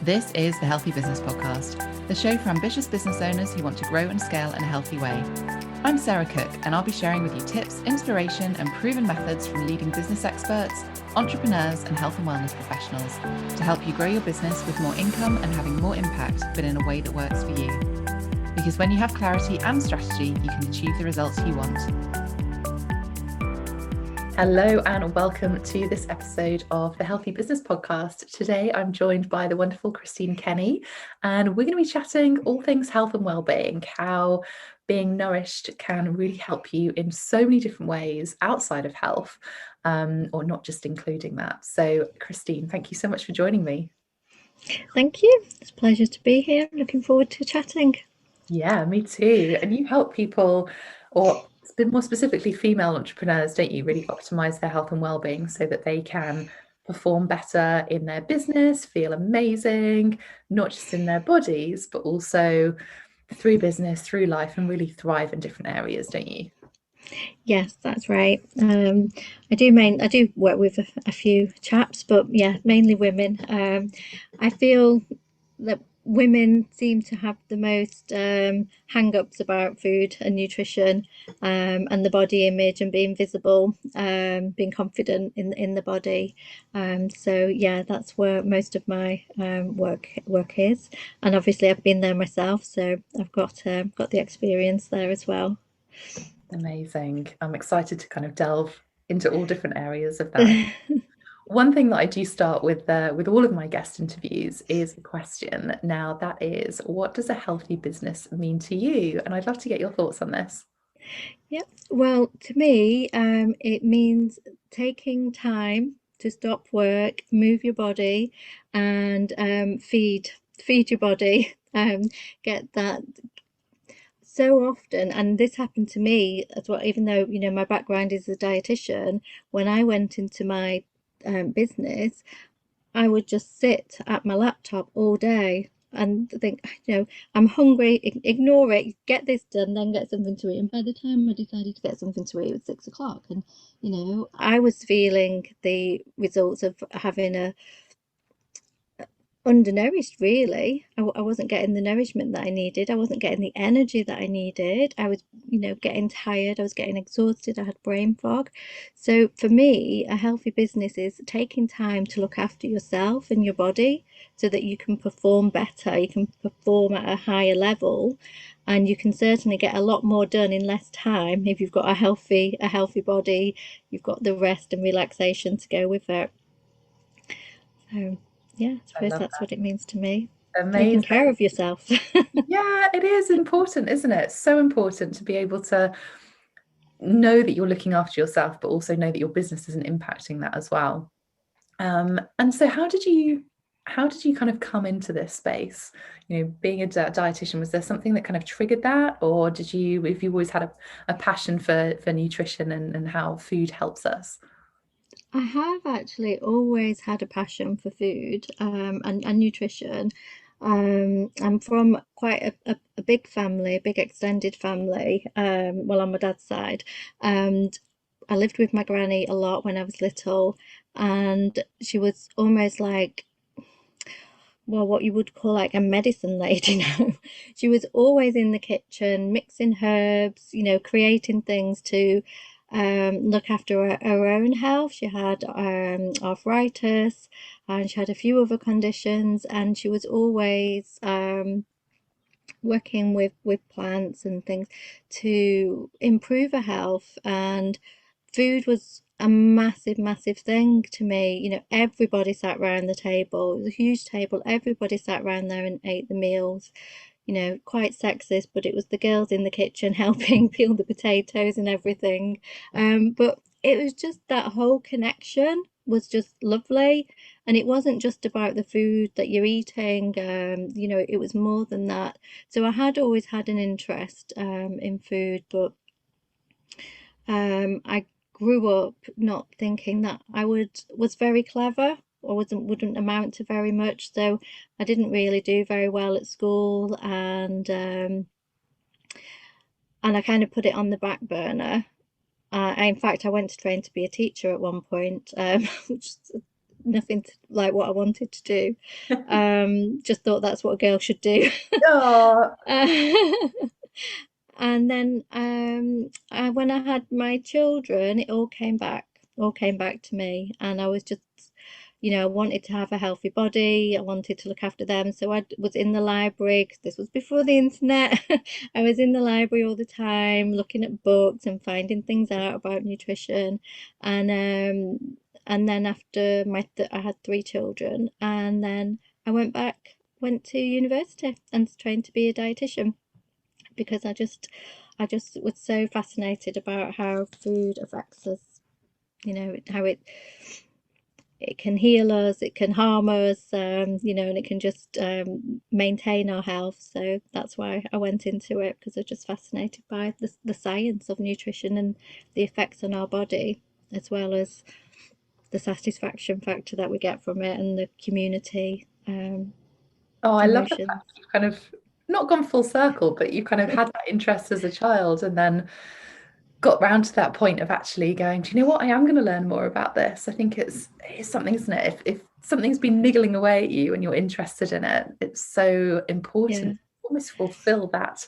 This is the Healthy Business Podcast, the show for ambitious business owners who want to grow and scale in a healthy way. I'm Sarah Cook, and I'll be sharing with you tips, inspiration, and proven methods from leading business experts, entrepreneurs, and health and wellness professionals to help you grow your business with more income and having more impact, but in a way that works for you. Because when you have clarity and strategy, you can achieve the results you want. Hello and welcome to this episode of the Healthy Business Podcast. Today I'm joined by the wonderful Christine Kenny, and we're going to be chatting all things health and well-being, how being nourished can really help you in so many different ways outside of health, or not just including that. So Christine, thank you so much for joining me. Thank you. It's a pleasure to be here. Looking forward to chatting. Yeah, me too. And you help people, or it's been more specifically female entrepreneurs, don't you, really optimize their health and well-being so that they can perform better in their business, feel amazing, not just in their bodies, but also through business, through life, and really thrive in different areas, don't you? Yes, that's right. I do work with a few chaps, but yeah, mainly women. I feel that women seem to have the most hang-ups about food and nutrition, and the body image and being visible, being confident in the body. So yeah, that's where most of my work is, and obviously I've been there myself, so I've got the experience there as well. Amazing. I'm excited to kind of delve into all different areas of that. One thing that I do start with all of my guest interviews is a question. Now, that is, what does a healthy business mean to you? And I'd love to get your thoughts on this. Yeah, well, to me, it means taking time to stop work, move your body, and feed your body. Get that so often, and this happened to me as well. Even though my background is a dietitian, when I went into my business, I would just sit at my laptop all day and think, I'm hungry, ignore it, get this done, then get something to eat. And by the time I decided to get something to eat, it was 6 o'clock. And, I was feeling the results of having a undernourished, really. I wasn't getting the nourishment that I needed. I wasn't getting the energy that I needed. I was, getting tired. I was getting exhausted. I had brain fog. So for me, a healthy business is taking time to look after yourself and your body so that you can perform better. You can perform at a higher level, and you can certainly get a lot more done in less time if you've got a healthy body. You've got the rest and relaxation to go with it. So yeah, I I suppose love that's what it means to me. that. Taking Amazing. care of yourself. Yeah, it is important, isn't it? So important to be able to know that you're looking after yourself, but also know that your business isn't impacting that as well. And so how did you kind of come into this space? Being a dietitian, was there something that kind of triggered that, or if you always had a passion for nutrition and how food helps us? I have actually always had a passion for food, and nutrition. I'm from quite a big family, a big extended family, well, on my dad's side. And I lived with my granny a lot when I was little, and she was almost like, well, what you would call like a medicine lady now. She was always in the kitchen, mixing herbs, creating things to look after her own health. She had arthritis, and she had a few other conditions, and she was always working with plants and things to improve her health. And food was a massive, massive thing to me. Everybody sat round the table. It was a huge table. Everybody sat round there and ate the meals. Quite sexist, but it was the girls in the kitchen helping peel the potatoes and everything. But it was just that whole connection was just lovely. And it wasn't just about the food that you're eating, it was more than that. So I had always had an interest in food, but I grew up not thinking that I was very clever or wouldn't amount to very much. So I didn't really do very well at school, and I kind of put it on the back burner. In fact, I went to train to be a teacher at one point, which nothing like what I wanted to do. Just thought that's what a girl should do. Oh, And then when I had my children, it all came back to me, and I was just, I wanted to have a healthy body. I wanted to look after them, so I was in the library. 'Cause this was before the internet. I was in the library all the time, looking at books and finding things out about nutrition, and then after I had three children, and then I went to university and trained to be a dietitian because I just was so fascinated about how food affects us, how it can heal us, it can harm us, and it can just maintain our health. So that's why I went into it, because I was just fascinated by the science of nutrition and the effects on our body, as well as the satisfaction factor that we get from it and the community oh, I love the emotions. fact that you've kind of not gone full circle, but you kind of had that interest as a child and then got round to that point of actually going, do you know what? I am going to learn more about this. I think it's something, isn't it? If something's been niggling away at you and you're interested in it, it's so important Yeah. to almost fulfill that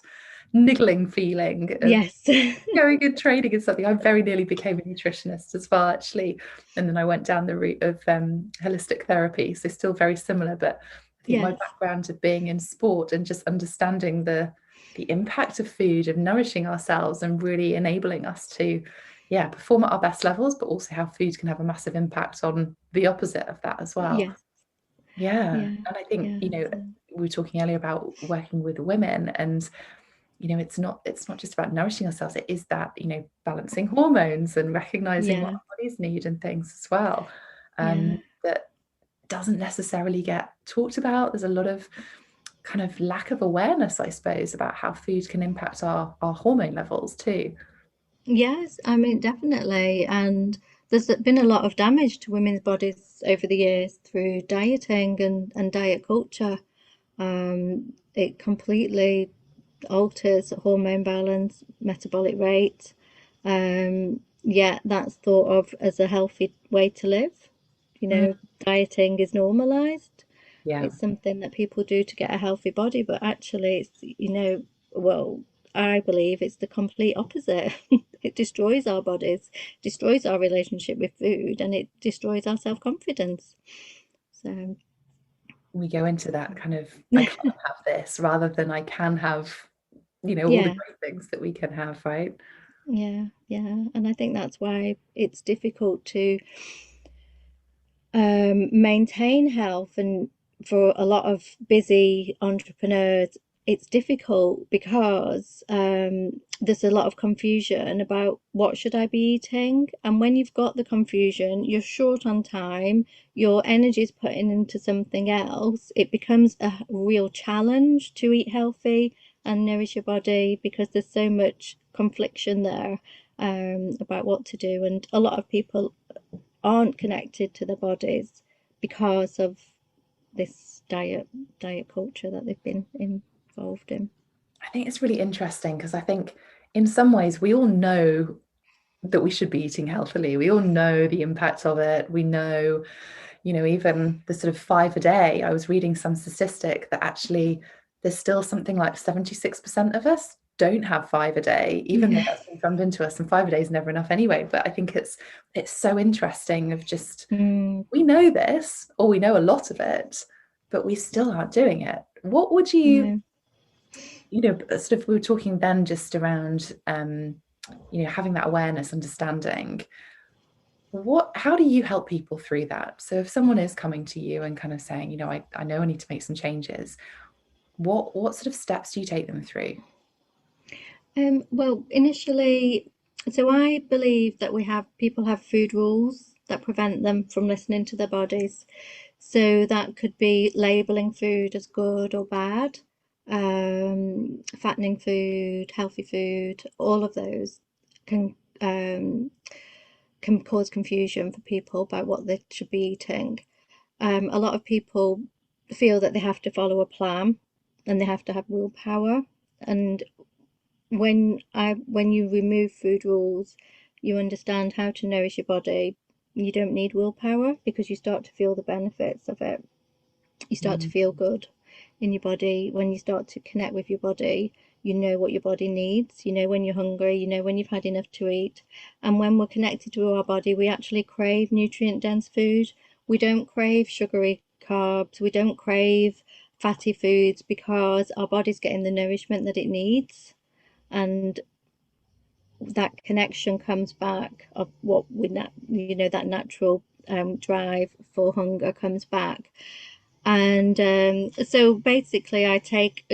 niggling feeling of Yes. going and training is something. I very nearly became a nutritionist as well, actually. And then I went down the route of holistic therapy. So still very similar, but I think my Yes. background of being in sport and just understanding the impact of food, of nourishing ourselves and really enabling us to, yeah, perform at our best levels, but also how food can have a massive impact on the opposite of that as well. Yes. Yeah. Yeah. And I think, Yeah. So, we were talking earlier about working with women and it's not just about nourishing ourselves, it is that balancing hormones and recognizing what yeah. our bodies need and things as well, Yeah. that doesn't necessarily get talked about. There's a lot of kind of lack of awareness, I suppose, about how food can impact our hormone levels too. Yes, I mean, definitely. And there's been a lot of damage to women's bodies over the years through dieting and diet culture. It completely alters hormone balance, metabolic rate. Yet that's thought of as a healthy way to live. Mm, Dieting is normalized. yeah, It's something that people do to get a healthy body, but actually, well, I believe it's the complete opposite. It destroys our bodies, destroys our relationship with food, and it destroys our self-confidence. So, we go into that kind of I can't have this rather than I can have all the yeah, great things that we can have, right? yeah, yeah. And I think that's why it's difficult to maintain health. And for a lot of busy entrepreneurs, it's difficult because there's a lot of confusion about what should I be eating. And when you've got the confusion, you're short on time, your energy is putting into something else. It becomes a real challenge to eat healthy and nourish your body, because there's so much confliction there about what to do. And a lot of people aren't connected to their bodies because of this diet culture that they've been involved in. I think it's really interesting because I think in some ways we all know that we should be eating healthily. We all know the impact of it. We know, even the sort of 5 a day. I was reading some statistic that actually there's still something like 76% of us don't have 5 a day, even though Yeah. that's been drummed into us, and 5 a day is never enough anyway. But I think it's so interesting of just Mm, we know this, or we know a lot of it, but we still aren't doing it. What would no. sort of we were talking then just around having that awareness, understanding how do you help people through that? So if someone is coming to you and kind of saying, I know I need to make some changes, what sort of steps do you take them through? Well, initially, so I believe that people have food rules that prevent them from listening to their bodies. So that could be labeling food as good or bad, fattening food, healthy food, all of those can um, can cause confusion for people about what they should be eating. A lot of people feel that they have to follow a plan and they have to have willpower. And when you remove food rules, you understand how to nourish your body You don't need willpower because you start to feel the benefits of it. You start to Mm. feel good in your body. When you start to connect with your body, you know what your body needs. You know when you're hungry, you know when you've had enough to eat. And when we're connected to our body, we actually crave nutrient dense food. We don't crave sugary carbs. We don't crave fatty foods because our body's getting the nourishment that it needs. And that connection comes back of what we, that natural drive for hunger comes back. And so basically, I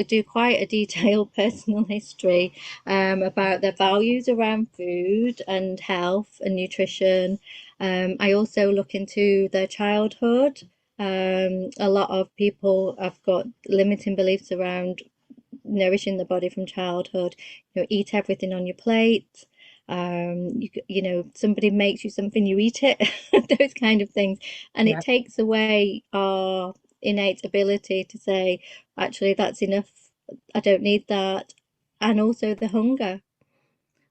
do quite a detailed personal history about their values around food and health and nutrition. I also look into their childhood. A lot of people have got limiting beliefs around nourishing the body from childhood. Eat everything on your plate. Somebody makes you something, you eat it. Those kind of things, and it Yeah, takes away our innate ability to say, actually, that's enough. I don't need that. And also the hunger.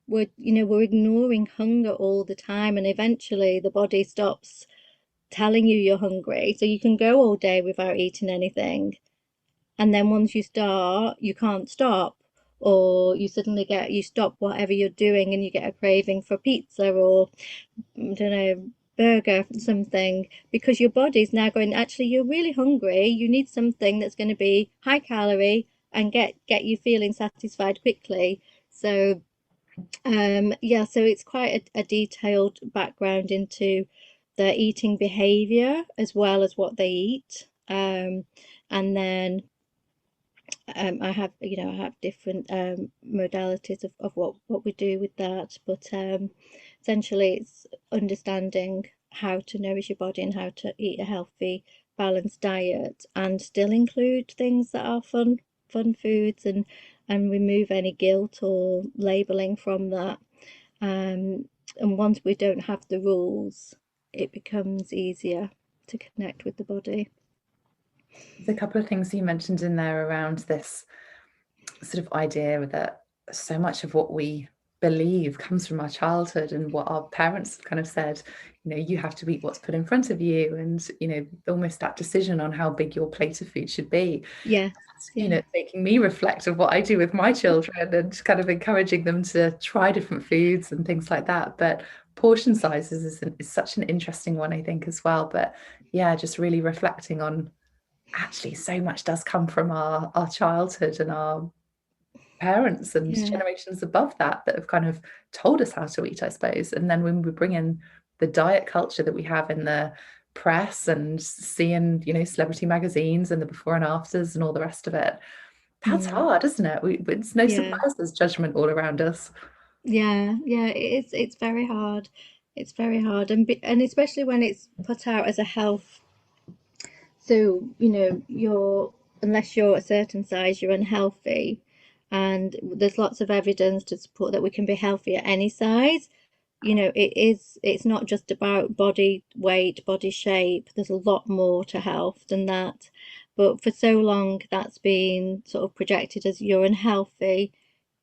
We're ignoring hunger all the time, and eventually the body stops telling you you're hungry. So you can go all day without eating anything, and then once you start, you can't stop, or you stop whatever you're doing and you get a craving for pizza or I don't know, burger, something, because your body's now going, actually, you're really hungry. You need something that's going to be high calorie and get you feeling satisfied quickly. So yeah, so it's quite a detailed background into their eating behavior as well as what they eat. And then I have different modalities of what we do with that, but essentially it's understanding how to nourish your body and how to eat a healthy, balanced diet, and still include things that are fun foods, and remove any guilt or labeling from that. And once we don't have the rules, it becomes easier to connect with the body. there's a couple of things you mentioned in there around this sort of idea that so much of what we believe comes from our childhood and what our parents kind of said, you have to eat what's put in front of you, and almost that decision on how big your plate of food should be. Yes, yeah. It's making me reflect of what I do with my children and kind of encouraging them to try different foods and things like that. But portion sizes is such an interesting one, I think, as well. But yeah, just really reflecting on actually so much does come from our childhood and our parents and Yeah. generations above that have kind of told us how to eat, I suppose. And then when we bring in the diet culture that we have in the press and seeing, celebrity magazines and the before and afters and all the rest of it, that's Mm. hard, isn't it? It's no Yeah, surprise there's judgment all around us. yeah. It's very hard. It's very hard, and especially when it's put out as a health. So you're unless you're a certain size, you're unhealthy, and there's lots of evidence to support that we can be healthy at any size. It's not just about body weight, body shape. There's a lot more to health than that. But for so long, that's been sort of projected as you're unhealthy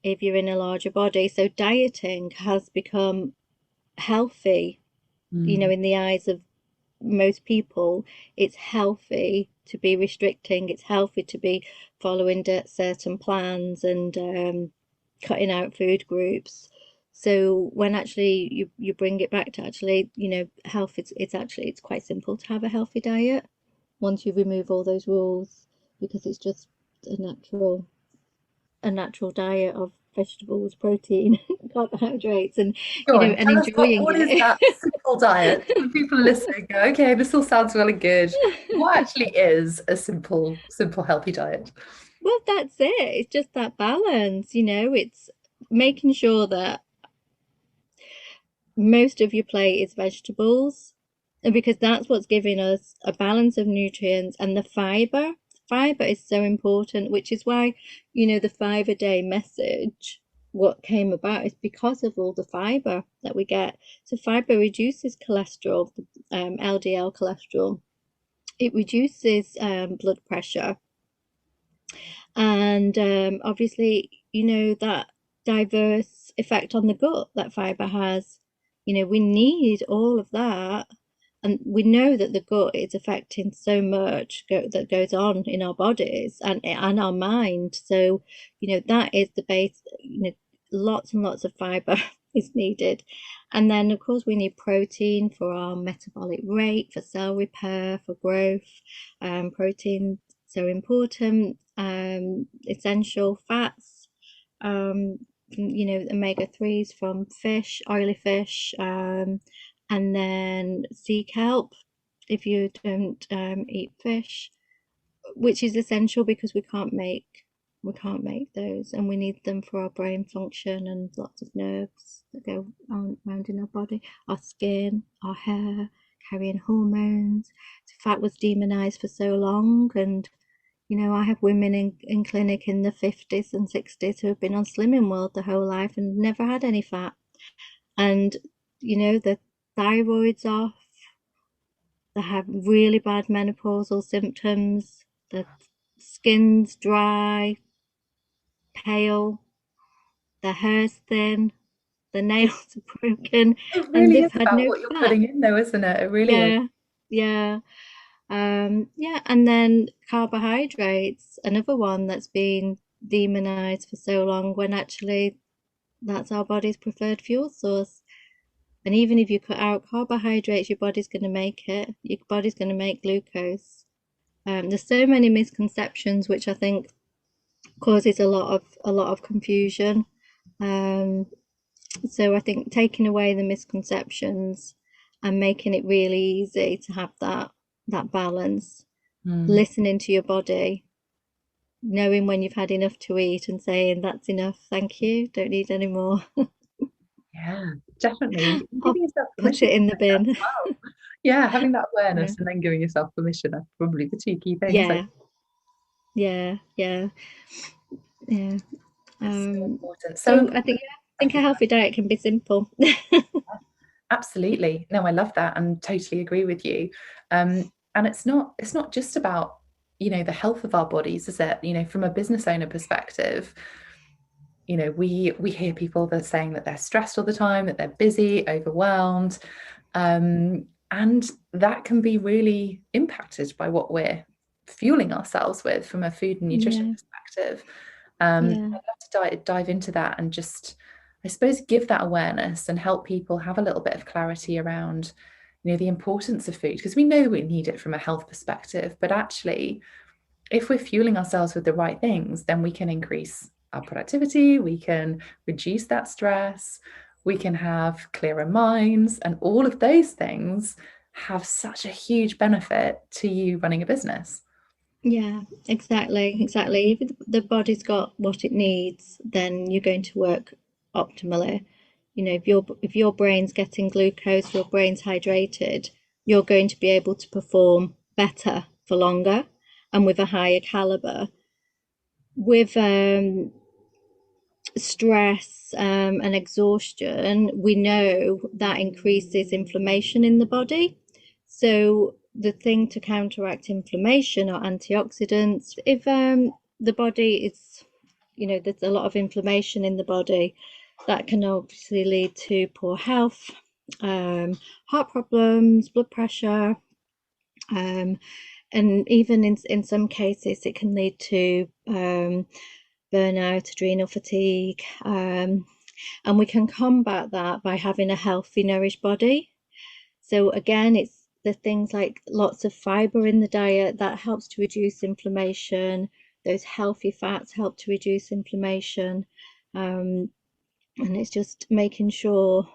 if you're in a larger body. So dieting has become healthy, Mm. in the eyes of most people. It's healthy to be restricting, it's healthy to be following certain plans and cutting out food groups. So when actually you bring it back to actually, health, it's quite simple to have a healthy diet once you remove all those rules, because it's just a natural diet of vegetables, protein, carbohydrates, and Go on, and tell us enjoying what is it. that simple diet? For people listening, go, okay, this all sounds really good. What actually is a simple healthy diet? Well, that's it. It's just that balance, it's making sure that most of your plate is vegetables, and because that's what's giving us a balance of nutrients, and the fiber. Fiber is so important, which is why, the 5 a day message, what came about is because of all the fiber that we get. So fiber reduces cholesterol, LDL cholesterol. It reduces blood pressure, and obviously, that diverse effect on the gut that fiber has. We need all of that. And we know that the gut is affecting so much that goes on in our bodies and our mind. So, that is the base, lots and lots of fiber is needed. And then, of course, we need protein for our metabolic rate, for cell repair, for growth. Protein, so important. Essential fats, omega 3s from fish, oily fish, and then sea kelp if you don't eat fish, which is essential because we can't make those, and we need them for our brain function and lots of nerves that go on around in our body, our skin, our hair, carrying hormones. Fat was demonized for so long, and I have women in clinic in the 50s and 60s who have been on Slimming World their whole life and never had any fat. And, the thyroid's off, they have really bad menopausal symptoms, the skin's dry, pale, the hair's thin, the nails are broken, It and really they've is had about no what you're fat. putting in, though, isn't it? It really is. Yeah, yeah. Yeah, and then carbohydrates, another one that's been demonized for so long when actually that's our body's preferred fuel source. And even if you cut out carbohydrates, your body's going to make it. Your body's going to make glucose. There's so many misconceptions, which I think causes a lot of confusion. Um, so I think taking away the misconceptions and making it really easy to have that balance, Mm. listening to your body, knowing when you've had enough to eat and saying that's enough, thank you, don't need any more. Yeah, definitely. And I'll giving yourself put permission it to in the say that bin. as well. Yeah, having that Yeah, awareness and then giving yourself permission are probably the two key things. Like, yeah, yeah, yeah, yeah. it's so Um, important. So so I important. think I I think a think healthy diet can be simple. absolutely. No, I love that and totally agree with you. And it's not just about, the health of our bodies, is it? From a business owner perspective, we hear people that are saying that they're stressed all the time, that they're busy, overwhelmed. And that can be really impacted by what we're fueling ourselves with from a food and nutrition Yeah, perspective. yeah, I'd love to dive into that and just, I suppose, give that awareness and help people have a little bit of clarity around, the importance of food, because we know we need it from a health perspective, but actually, if we're fueling ourselves with the right things, then we can increase our productivity, we can reduce that stress, we can have clearer minds, and all of those things have such a huge benefit to you running a business. yeah, exactly. If the body's got what it needs, then you're going to work optimally. If your brain's getting glucose, your brain's hydrated, you're going to be able to perform better for longer and with a higher caliber. With stress and exhaustion, we know that increases inflammation in the body. So the thing to counteract inflammation are antioxidants. If the body is, there's a lot of inflammation in the body, that can obviously lead to poor health, heart problems, blood pressure, um, and even in some cases it can lead to burnout, adrenal fatigue, and we can combat that by having a healthy, nourished body. So again, it's the things like lots of fiber in the diet that helps to reduce inflammation. Those healthy fats help to reduce inflammation, and it's just making sure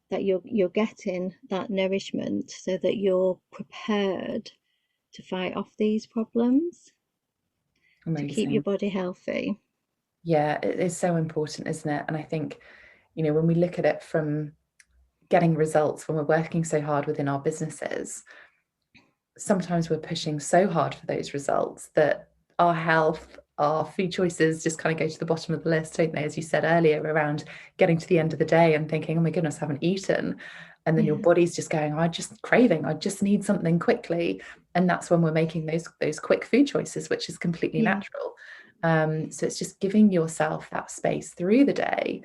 that you're getting that nourishment so that you're prepared to fight off these problems, to keep your Amazing. body healthy. Yeah, it is so important, isn't it? And I think, when we look at it from getting results, when we're working so hard within our businesses, sometimes we're pushing so hard for those results that our health, our food choices just kind of go to the bottom of the list, don't they? As you said earlier, around getting to the end of the day and thinking, oh my goodness, I haven't eaten. And then your Yeah, body's just going, I just craving, I just need something quickly. And that's when we're making those quick food choices, which is completely yeah, natural. So it's just giving yourself that space through the day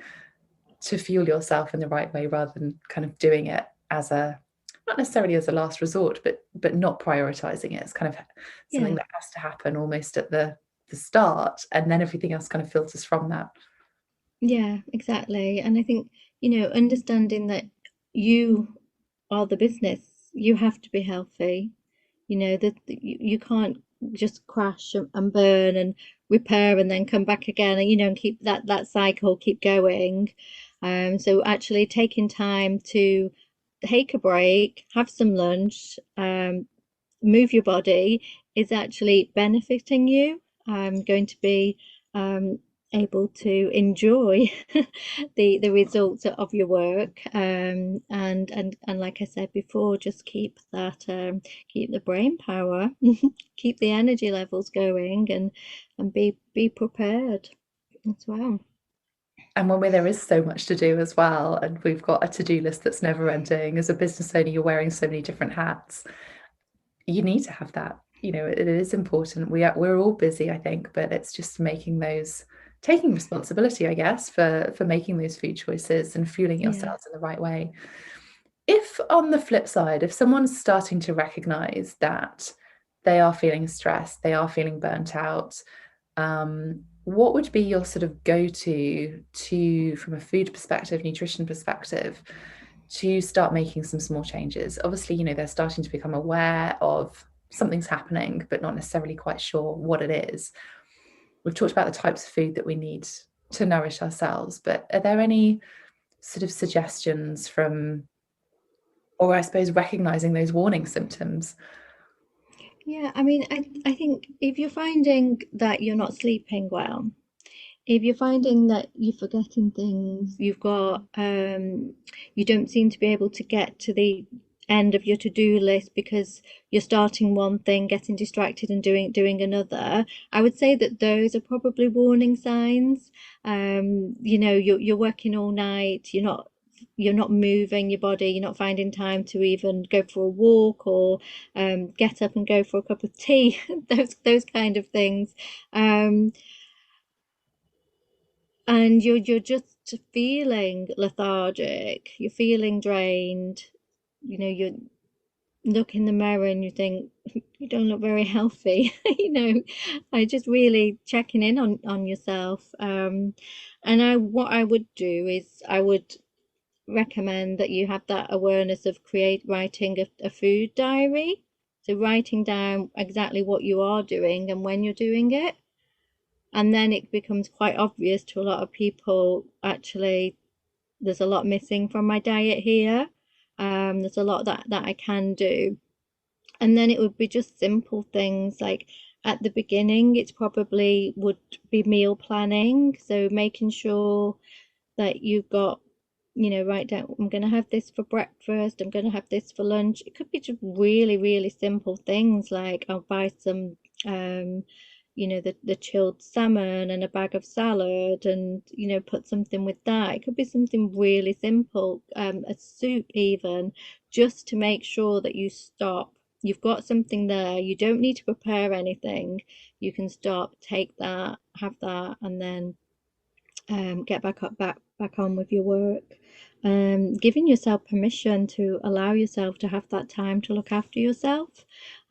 to fuel yourself in the right way, rather than kind of doing it as a, not necessarily as a last resort, but not prioritizing it. It's kind of something Yeah. that has to happen almost at the start, and then everything else kind of filters from that. Yeah, exactly. And I think, understanding that you are the business, you have to be healthy. That you can't just crash and burn and repair and then come back again, and and keep that cycle keep going. So actually taking time to take a break, have some lunch, move your body is actually benefiting you. I'm going to be um, able to enjoy the results of your work, and like I said before, just keep the brain power, keep the energy levels going, and be prepared as well. And when there is so much to do as well, and we've got a to-do list that's never ending, as a business owner, you're wearing so many different hats. You need to have that. It is important. We're all busy, I think, but it's just taking responsibility, I guess, for making those food choices and fueling Yeah. yourselves in the right way. If on the flip side, if someone's starting to recognize that they are feeling stressed, they are feeling burnt out, what would be your sort of go-to from a food perspective, nutrition perspective, to start making some small changes? Obviously, they're starting to become aware of something's happening, but not necessarily quite sure what it is. We've talked about the types of food that we need to nourish ourselves, but are there any sort of suggestions from, or I suppose recognizing those warning symptoms? Yeah, I mean, I think if you're finding that you're not sleeping well, if you're finding that you're forgetting things, you don't seem to be able to get to the end of your to-do list because you're starting one thing, getting distracted and doing another, I would say that those are probably warning signs. You're working all night, you're not moving your body, you're not finding time to even go for a walk or get up and go for a cup of tea, those kind of things. Um, and you're just feeling lethargic, you're feeling drained, you look in the mirror and you think you don't look very healthy. I just really checking in on yourself. And I what I would do is I would recommend that you have that awareness of create writing a food diary, so writing down exactly what you are doing and when you're doing it, and then it becomes quite obvious to a lot of people, actually there's a lot missing from my diet here. There's a lot that I can do. And then it would be just simple things like, at the beginning it's probably would be meal planning, so making sure that you've got, write down, I'm going to have this for breakfast, I'm going to have this for lunch. It could be just really, really simple things like, I'll buy some the chilled salmon and a bag of salad, and put something with that. It could be something really simple, a soup even, just to make sure that you stop. You've got something there, you don't need to prepare anything, you can stop, take that, have that, and then get back on with your work. Giving yourself permission to allow yourself to have that time to look after yourself,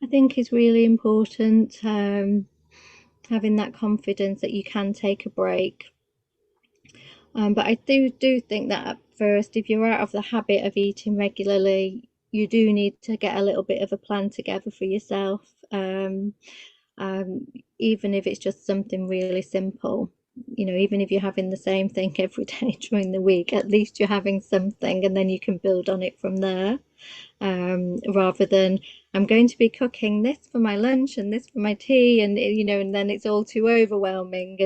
I think, is really important. Having that confidence that you can take a break. But I do think that at first, if you're out of the habit of eating regularly, you do need to get a little bit of a plan together for yourself. Um, Even if it's just something really simple, even if you're having the same thing every day during the week, at least you're having something, and then you can build on it from there. Rather than, I'm going to be cooking this for my lunch and this for my tea, and and then it's all too overwhelming,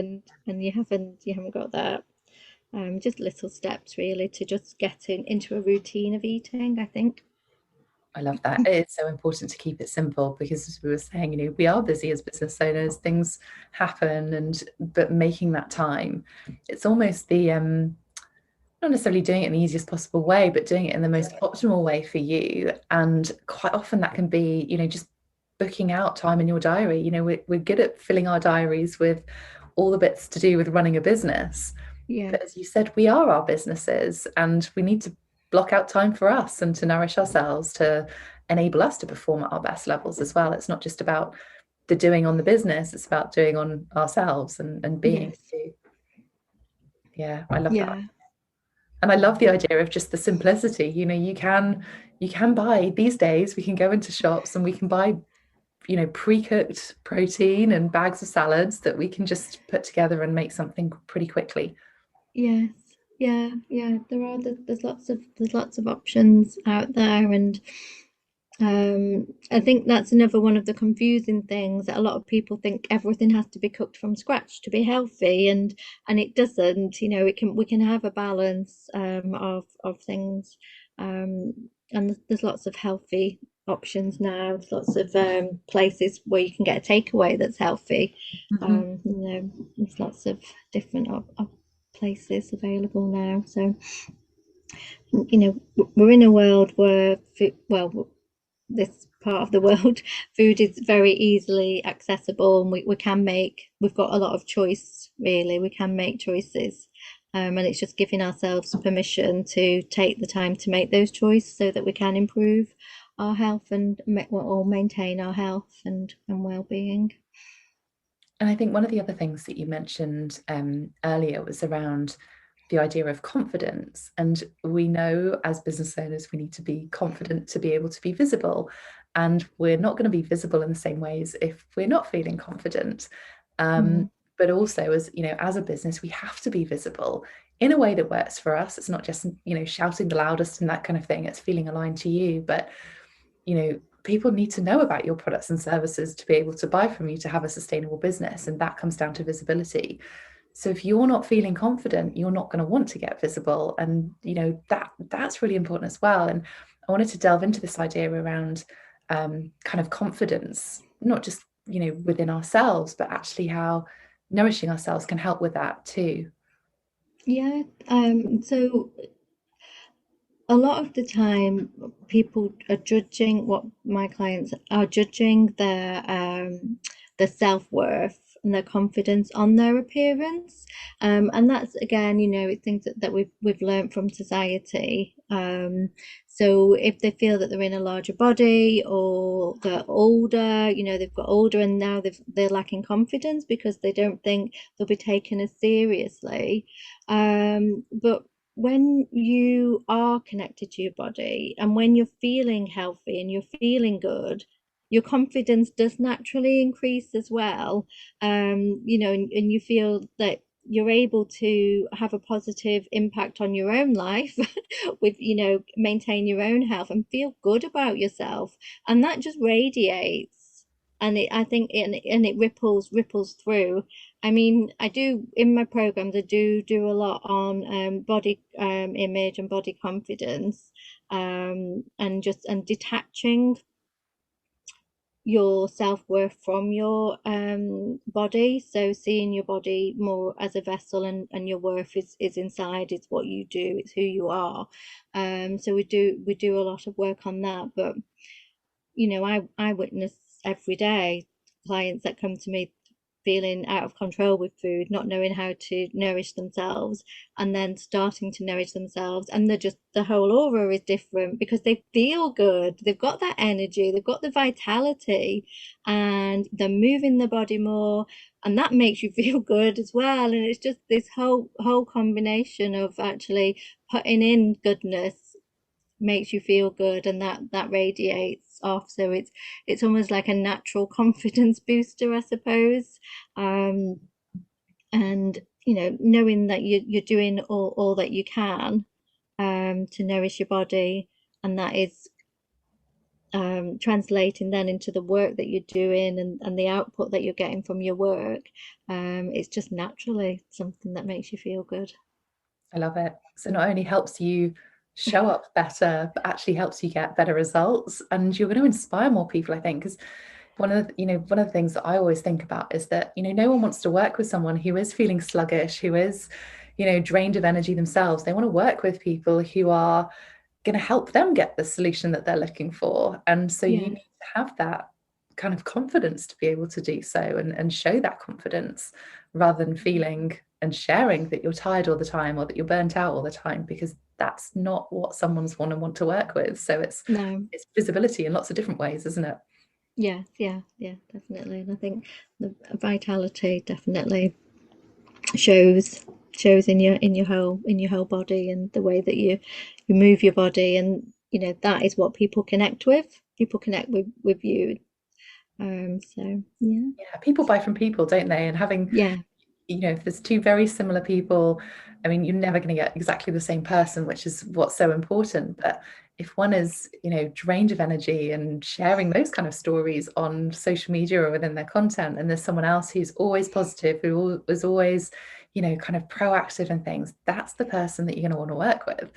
and you haven't got that. Just little steps really to just get into a routine of eating, I think. I love that. It's so important to keep it simple because, as we were saying, we are busy as business owners, things happen, but making that time, it's almost the not necessarily doing it in the easiest possible way, but doing it in the most optimal way for you. And quite often that can be, just booking out time in your diary. We're good at filling our diaries with all the bits to do with running a business. Yeah. But as you said, we are our businesses, and we need to block out time for us and to nourish ourselves to enable us to perform at our best levels as well. It's not just about the doing on the business, it's about doing on ourselves and being Yes. too. Yeah, I love that. Yeah. And I love the idea of just the simplicity. You can buy these days, we can go into shops and we can buy, pre-cooked protein and bags of salads that we can just put together and make something pretty quickly. Yes. Yeah. Yeah. There's lots of options out there, and I think that's another one of the confusing things, that a lot of people think everything has to be cooked from scratch to be healthy, and it doesn't. We can have a balance of things, and there's lots of healthy options now. There's lots of places where you can get a takeaway that's healthy. Mhm. There's lots of different places available now. So we're in a world where well, this part of the world, food is very easily accessible, and we've got a lot of choice, really. We can make choices, and it's just giving ourselves permission to take the time to make those choices so that we can improve our health or maintain our health and well-being. And I think one of the other things that you mentioned earlier was around the idea of confidence. And we know as business owners, we need to be confident to be able to be visible. And we're not going to be visible in the same ways if we're not feeling confident. Mm. But also, as a business, we have to be visible in a way that works for us. It's not just, shouting the loudest and that kind of thing. It's feeling aligned to you. But people need to know about your products and services to be able to buy from you to have a sustainable business, and that comes down to visibility. So if you're not feeling confident, you're not going to want to get visible, and that's really important as well. And I wanted to delve into this idea around kind of confidence, not just within ourselves, but actually how nourishing ourselves can help with that too. Yeah. So a lot of the time, people are judging what my clients are judging their self-worth and their confidence on their appearance. And that's, again, it's things that we've learned from society. So if they feel that they're in a larger body, or they're older, they've got older, and now they're lacking confidence because they don't think they'll be taken as seriously. But when you are connected to your body, and when you're feeling healthy and you're feeling good, your confidence does naturally increase as well. And you feel that you're able to have a positive impact on your own life with, maintain your own health and feel good about yourself. And that just radiates. I think, and it ripples through. I mean, I do in my programs, I do a lot on body image and body confidence, and detaching your self-worth from your body. So seeing your body more as a vessel, and your worth is inside. It's what you do, it's who you are. So we do a lot of work on that. But I witness every day clients that come to me feeling out of control with food, not knowing how to nourish themselves, and then starting to nourish themselves, and the whole aura is different because they feel good. They've got that energy, they've got the vitality, and they're moving the body more, and that makes you feel good as well. And it's just this whole combination of actually putting in goodness makes you feel good, and that radiates off. So it's almost like a natural confidence booster, I suppose. And knowing that you're doing all that you can to nourish your body, and that is translating then into the work that you're doing, and the output that you're getting from your work. It's just naturally something that makes you feel good. I love it. So not only helps you show up better, but actually helps you get better results. And you're going to inspire more people, I think, because one of the things that I always think about is that, no one wants to work with someone who is feeling sluggish, who is, drained of energy themselves. They want to work with people who are going to help them get the solution that they're looking for. And so you Yeah. need to have that kind of confidence to be able to do so, and show that confidence rather than feeling and sharing that you're tired all the time or that you're burnt out all the time, because that's not what someone's going to want to work with. So it's No. visibility in lots of different ways, isn't it? Yeah, yeah, yeah, definitely. And I think the vitality definitely shows in your whole body, and the way that you move your body, and that is what people connect with. People connect with you. So yeah. Yeah, people buy from people, don't they? And having, Yeah. if there's two very similar people, I mean, you're never going to get exactly the same person, which is what's so important. But if one is, drained of energy and sharing those kind of stories on social media or within their content, and there's someone else who's always positive, who is always, kind of proactive and things, that's the person that you're going to want to work with.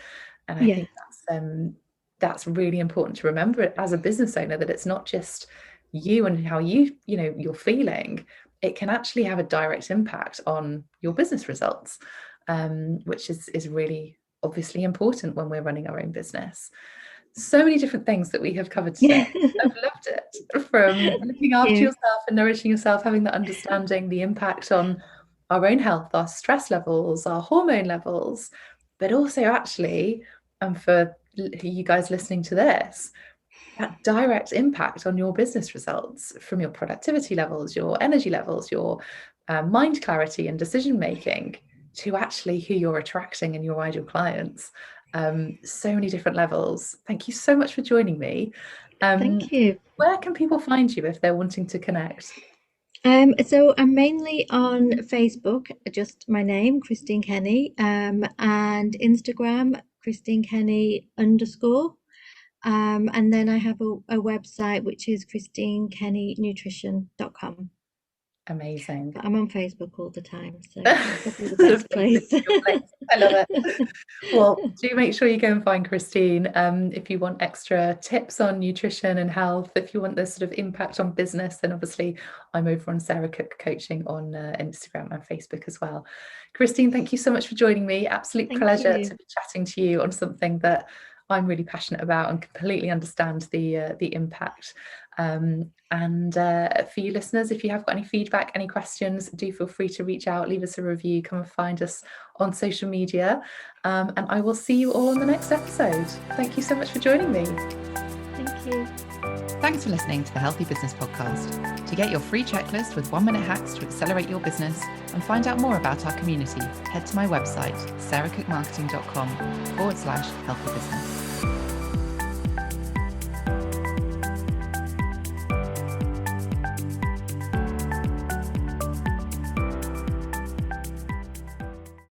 And I Yeah. think that's really important to remember as a business owner, that it's not just you and how you're feeling. It can actually have a direct impact on your business results, which is really obviously important when we're running our own business. So many different things that we have covered today. Yeah. I've loved it, from looking Thank after you. yourself and nourishing yourself, having that understanding, the impact on our own health, our stress levels, our hormone levels, but also actually, and for you guys listening to this, that direct impact on your business results, from your productivity levels, your energy levels, your mind clarity and decision making, to actually who you're attracting and your ideal clients. So many different levels. Thank you so much for joining me. Thank you. Where can people find you if they're wanting to connect? So I'm mainly on Facebook, just my name, Christine Kenny, and Instagram, Christine Kenny _. And then I have a website, which is christinekennynutrition.com. Amazing. But I'm on Facebook all the time, so it's probably the best place. I love it. Well, do make sure you go and find Christine if you want extra tips on nutrition and health. If you want this sort of impact on business, then obviously I'm over on Sarah Cook Coaching on Instagram and Facebook as well. Christine, thank you so much for joining me. Absolute Thank pleasure you. to be chatting to you on something that I'm really passionate about and completely understand the impact. And for you listeners, if you have got any feedback, any questions, do feel free to reach out, leave us a review, come and find us on social media. And I will see you all on the next episode. Thank you so much for joining me. Thank you. Thanks for listening to the Healthy Business Podcast. To get your free checklist with 1-minute hacks to accelerate your business and find out more about our community, head to my website, sarahcookmarketing.com/healthy business.